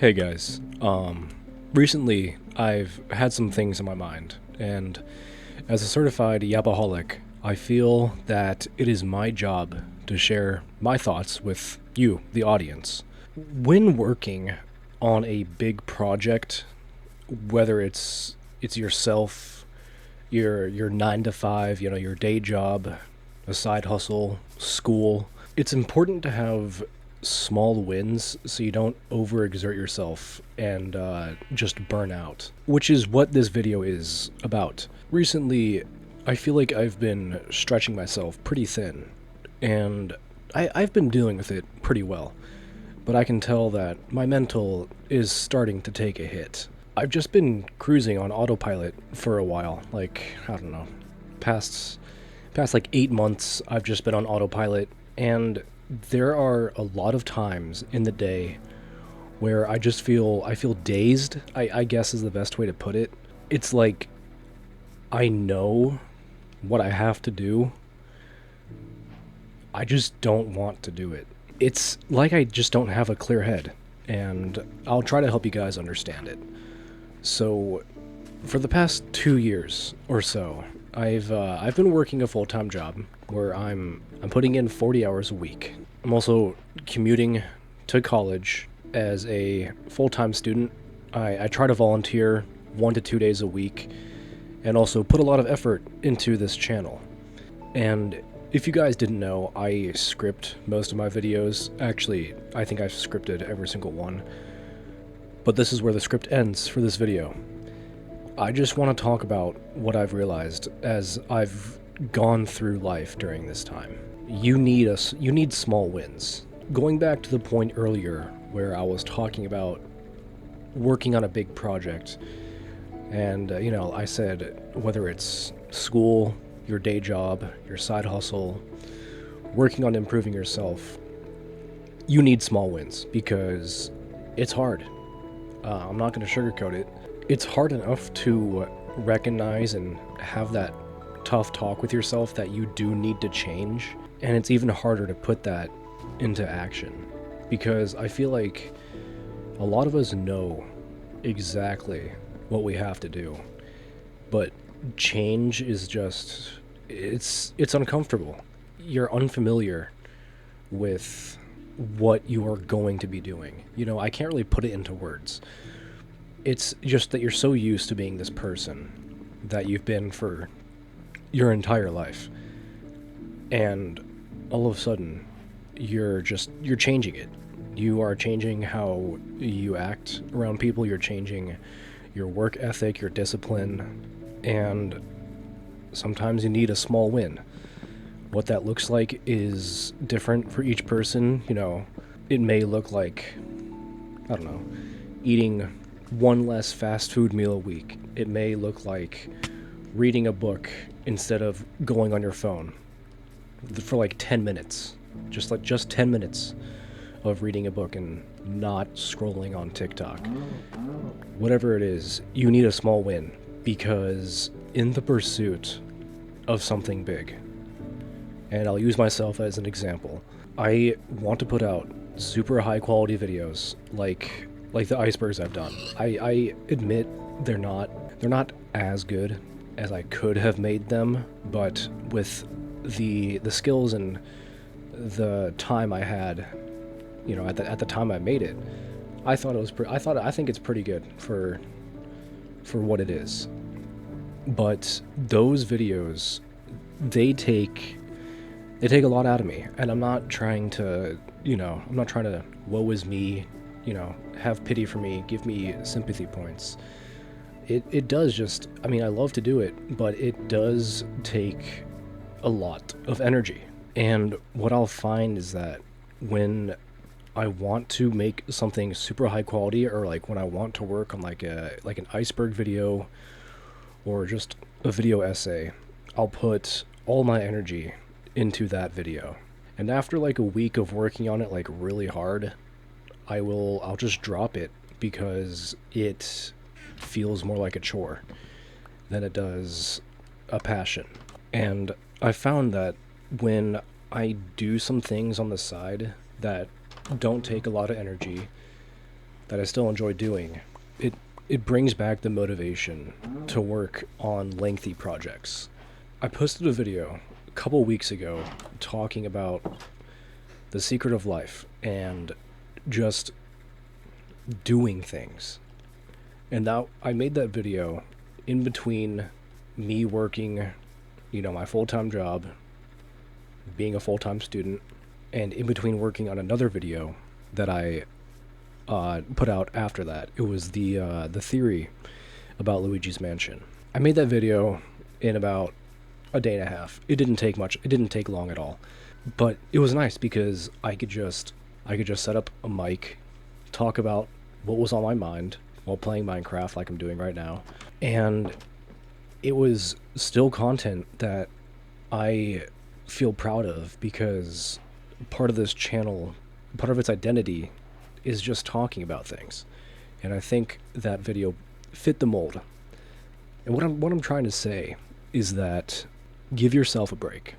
Hey guys, recently I've had some things in my mind, and as a certified yapaholic, I feel that it is my job to share my thoughts with you, the audience. When working on a big project, whether it's yourself, your 9 to 5, your day job, a side hustle, school, it's important to have small wins so you don't overexert yourself and just burn out, which is what this video is about. Recently, I feel like I've been stretching myself pretty thin, and I've been dealing with it pretty well, but I can tell that my mental is starting to take a hit. I've just been cruising on autopilot for a while, like, I don't know, past like 8 months I've just been on autopilot, and there are a lot of times in the day where I feel dazed, I guess is the best way to put it. It's like I know what I have to do. I just don't want to do it. It's like I just don't have a clear head, and I'll try to help you guys understand it. So, for the past 2 years or so, I've been working a full-time job where I'm putting in 40 hours a week. I'm also commuting to college as a full-time student. I try to volunteer 1 to 2 days a week, and also put a lot of effort into this channel. And if you guys didn't know, I script most of my videos. Actually, I think I've scripted every single one. But this is where the script ends for this video. I just want to talk about what I've realized as I've gone through life during this time. You need small wins. Going back to the point earlier where I was talking about working on a big project, and I said whether it's school, your day job, your side hustle, working on improving yourself, you need small wins because it's hard. I'm not going to sugarcoat it. It's hard enough to recognize and have that tough talk with yourself that you do need to change, and it's even harder to put that into action because I feel like a lot of us know exactly what we have to do, but change is just it's uncomfortable. You're unfamiliar with what you are going to be doing. I can't really put it into words. It's just that you're so used to being this person that you've been for your entire life, and all of a sudden you're changing it. You are changing how you act around people, you're changing your work ethic, your discipline, and sometimes you need a small win. What that looks like is different for each person. It may look like, I don't know, eating one less fast food meal a week. It may look like reading a book instead of going on your phone for like 10 minutes. Just 10 minutes of reading a book and not scrolling on TikTok. Whatever it is, you need a small win because in the pursuit of something big, and I'll use myself as an example, I want to put out super high quality videos like the icebergs I've done. I admit they're not as good as I could have made them, but with the skills and the time I had, at the time I made it, I think it's pretty good for what it is. But those videos, they take a lot out of me, and I'm not trying to woe is me, have pity for me, give me sympathy points. It does just, I love to do it, but it does take a lot of energy. And what I'll find is that when I want to make something super high quality, or like when I want to work on like an iceberg video or just a video essay, I'll put all my energy into that video. And after like a week of working on it like really hard, I'll just drop it because it feels more like a chore than it does a passion. And I found that when I do some things on the side that don't take a lot of energy, that I still enjoy doing, it brings back the motivation to work on lengthy projects. I posted a video a couple weeks ago talking about the secret of life and just doing things. And now I made that video in between me working, my full-time job, being a full-time student, and in between working on another video that I put out after that. It was the theory about Luigi's Mansion. I made that video in about a day and a half. It didn't take much. It didn't take long at all. But it was nice because I could just set up a mic, talk about what was on my mind while playing Minecraft like I'm doing right now. And it was still content that I feel proud of, because part of this channel, part of its identity is just talking about things. And I think that video fit the mold. And what I'm trying to say is that give yourself a break.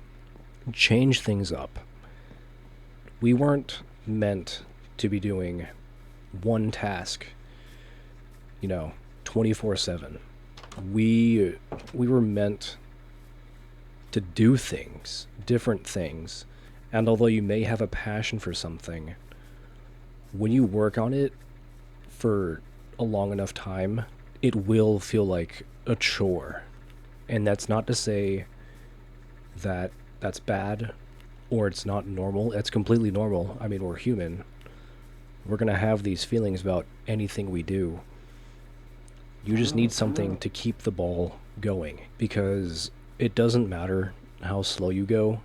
Change things up. We weren't meant to be doing one task, 24/7. We were meant to do things, different things. And although you may have a passion for something, when you work on it for a long enough time, it will feel like a chore. And that's not to say that that's bad or it's not normal. It's completely normal. I mean, we're human. We're going to have these feelings about anything we do. You just need something to keep the ball going, because it doesn't matter how slow you go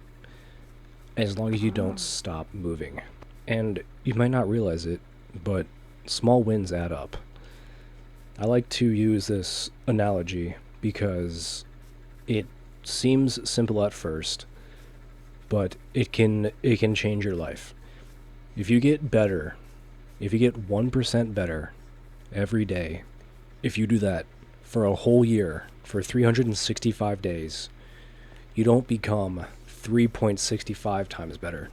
as long as you don't stop moving. And you might not realize it, but small wins add up. I like to use this analogy because it seems simple at first, but it can change your life. If you get better, if you get 1% better every day, if you do that for a whole year, for 365 days, you don't become 3.65 times better.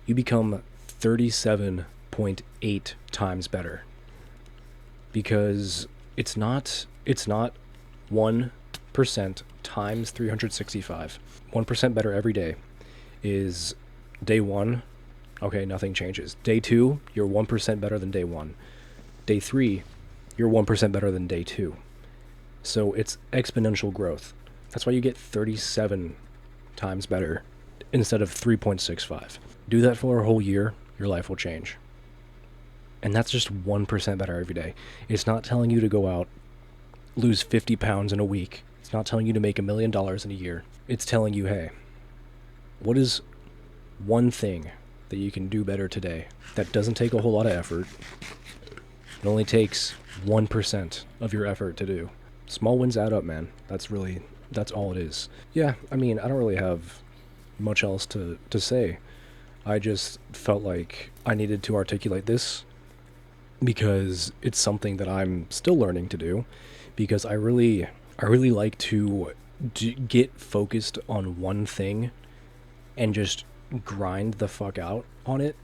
You become 37.8 times better. Because it's not 1% times 365. 1% better every day is day 1, okay, nothing changes. Day 2, you're 1% better than day 1. Day 3, you're 1% better than day 2. So it's exponential growth. That's why you get 37 times better instead of 3.65. Do that for a whole year, your life will change. And that's just 1% better every day. It's not telling you to go out, lose 50 pounds in a week. It's not telling you to make $1 million in a year. It's telling you, hey, what is one thing that you can do better today that doesn't take a whole lot of effort? It only takes 1% of your effort to do. Small wins add up, man. That's all it is. Yeah, I mean, I don't really have much else to say. I just felt like I needed to articulate this because it's something that I'm still learning to do, because I really like to get focused on one thing and just grind the fuck out on it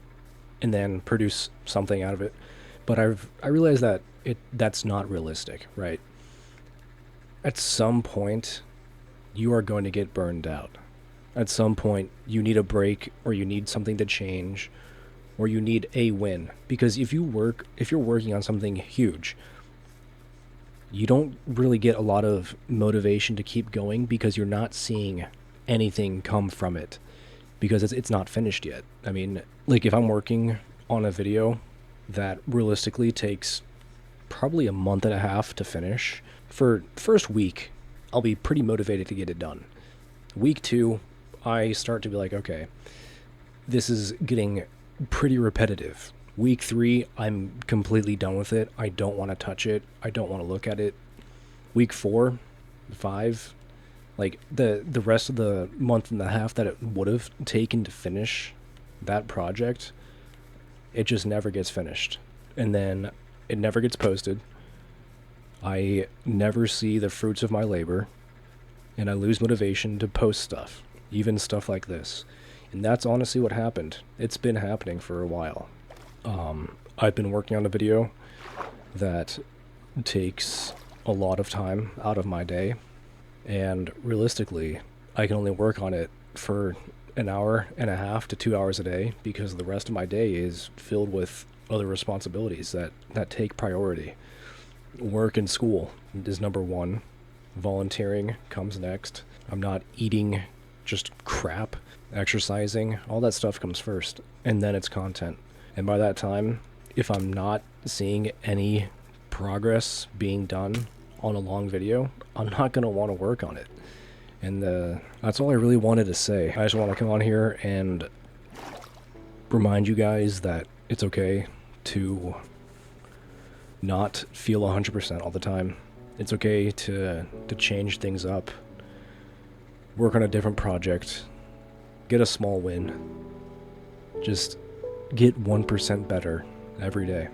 and then produce something out of it. But I realize that that's not realistic, right? At some point, you are going to get burned out. At some point, you need a break, or you need something to change, or you need a win. Because if you're working on something huge, you don't really get a lot of motivation to keep going because you're not seeing anything come from it, because it's not finished yet. I mean, like if I'm working on a video that realistically takes probably a month and a half to finish, for the first week, I'll be pretty motivated to get it done. Week 2, I start to be like, okay, this is getting pretty repetitive. Week 3, I'm completely done with it. I don't want to touch it. I don't want to look at it. Week 4, 5, like the rest of the month and a half that it would have taken to finish that project, it just never gets finished. And then it never gets posted. I never see the fruits of my labor, and I lose motivation to post stuff, even stuff like this. And that's honestly what happened. It's been happening for a while. I've been working on a video that takes a lot of time out of my day, and realistically, I can only work on it for an hour and a half to 2 hours a day because the rest of my day is filled with other responsibilities that take priority. Work and school is number one. Volunteering comes next. I'm not eating just crap. Exercising, all that stuff comes first. And then it's content. And by that time, if I'm not seeing any progress being done on a long video, I'm not going to want to work on it. And that's all I really wanted to say. I just want to come on here and remind you guys that it's okay to not feel 100% all the time. It's okay to change things up, work on a different project, get a small win. Just get 1% better every day.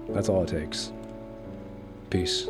That's all it takes. Peace.